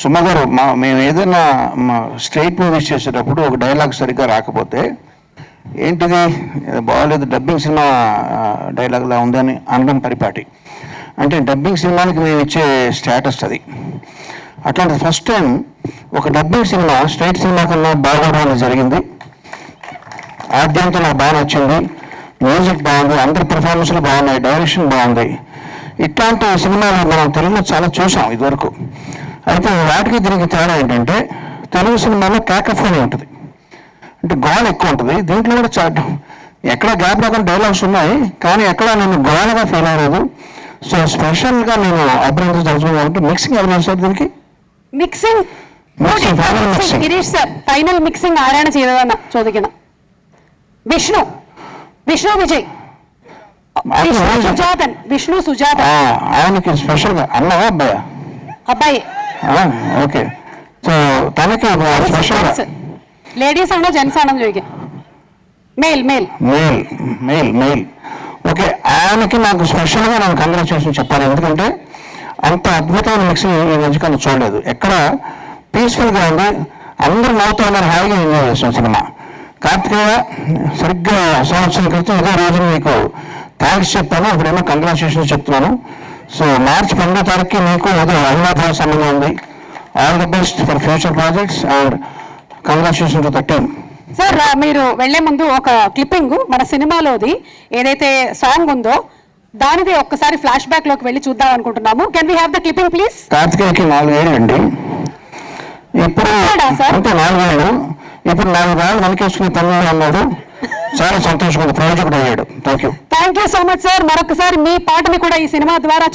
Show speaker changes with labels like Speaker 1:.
Speaker 1: సుమ గారు మేము ఏదైనా స్ట్రైట్ మూవీస్ చేసేటప్పుడు ఒక డైలాగ్ సరిగ్గా రాకపోతే ఏంటిది బాగాలేదు డబ్బింగ్ సినిమా డైలాగ్లా ఉందని అనడం పరిపాటి. అంటే డబ్బింగ్ సినిమానికి మేము ఇచ్చే స్టేటస్ అది. అట్లాంటి ఫస్ట్ టైం ఒక డబ్బింగ్ సినిమా స్ట్రైట్ సినిమా కన్నా బాగోవడం జరిగింది. ఆద్యంతో నాకు బాగా నచ్చింది, మ్యూజిక్ బాగుంది, అందరి పెర్ఫార్మెన్స్లు బాగున్నాయి, డైరెక్షన్ బాగుంది. ఇట్లాంటి సినిమాలు మనం తెలుగులో చాలా చూసాం ఇదివరకు. అయితే వాటికి దీనికి తేడా ఏంటంటే తెలుగు సినిమాలో క్యాకఫోనీ ఉంటుంది, అంటే గోల ఎక్కువ ఉంటుంది. దీంట్లో కూడా ఎక్కడ గ్యాప్ లేకుండా డైలాగ్స్ ఉన్నాయి, కానీ ఎక్కడ నేను గోలగా ఫీల్ అవ్వలేదు. సో സ്പെഷ്യൽగా నేను അഭിനന്ദിച്ചു కాబట్టి మిక్సింగ్ ఎవరు సార్ దీనికి?
Speaker 2: Mixing Girish sir final mixing ആരാണ് ചെയ്തതെന്ന് ചോദിക്കണം. വിഷ്ണു വിജയ് విష్ణు సుజాతన్
Speaker 1: ఆయనకి స్పెషల్గా అన్నవా అబ్బాయా?
Speaker 2: అబ్బాయి.
Speaker 1: ఓకే. సో తనకి స్పెషల్గా
Speaker 2: లేడీస్ ఆണോ జెంట్స్ ఆണോ ചോദിക്കാം. Mail mail
Speaker 1: mail mail mail okay. ఆయనకి నాకు స్పెషల్గా నేను కంగ్రాచులేషన్ చెప్పాలి, ఎందుకంటే అంత అద్భుతమైన మిక్సింగ్ ఈ మధ్యకాలం చూడలేదు. ఎక్కడ పీస్ఫుల్గా ఉంది, అందరూ నవ్వుతూ ఉన్నారు, హాయిగా ఎంజాయ్ చేస్తాం సినిమా. కార్తికేయ సరిగ్గా సంవత్సరం క్రితం ఇదే రోజు మీకు థ్యాంక్స్ చెప్పాను, ఇప్పుడేమో కంగ్రాచులేషన్స్ చెప్తున్నాను. సో మార్చి 12వ తారీఖుకి మీకు ఏదో అరుణాచల సంబంధం ఉంది. All the best for future projects and congratulation to the team.
Speaker 2: Sir మీరు వెళ్లే ముందు ఒక క్లిప్పింగ్ మన సినిమాలోది ఏదైతే సాంగ్ ఉందో దానిది ఒక్కసారి ఫ్లాష్ బ్యాక్ లోకి వెళ్ళి చూద్దాం అనుకుంటున్నాము. Can we have the clipping please?
Speaker 1: కార్తికేయకి 4 ఏళ్ళు అండి, ఇప్పుడు అంటే 4 ఏళ్ళు, ఇప్పుడు 4 ఏళ్ళు వెనకేసుకుని పనులు అన్నాడు. చాలా సంతోషంగా ప్రయోజకుడు అయ్యాడు. Thank you so much sir. మరొకసారి మీ పాటని కూడా ఈ సినిమా ద్వారా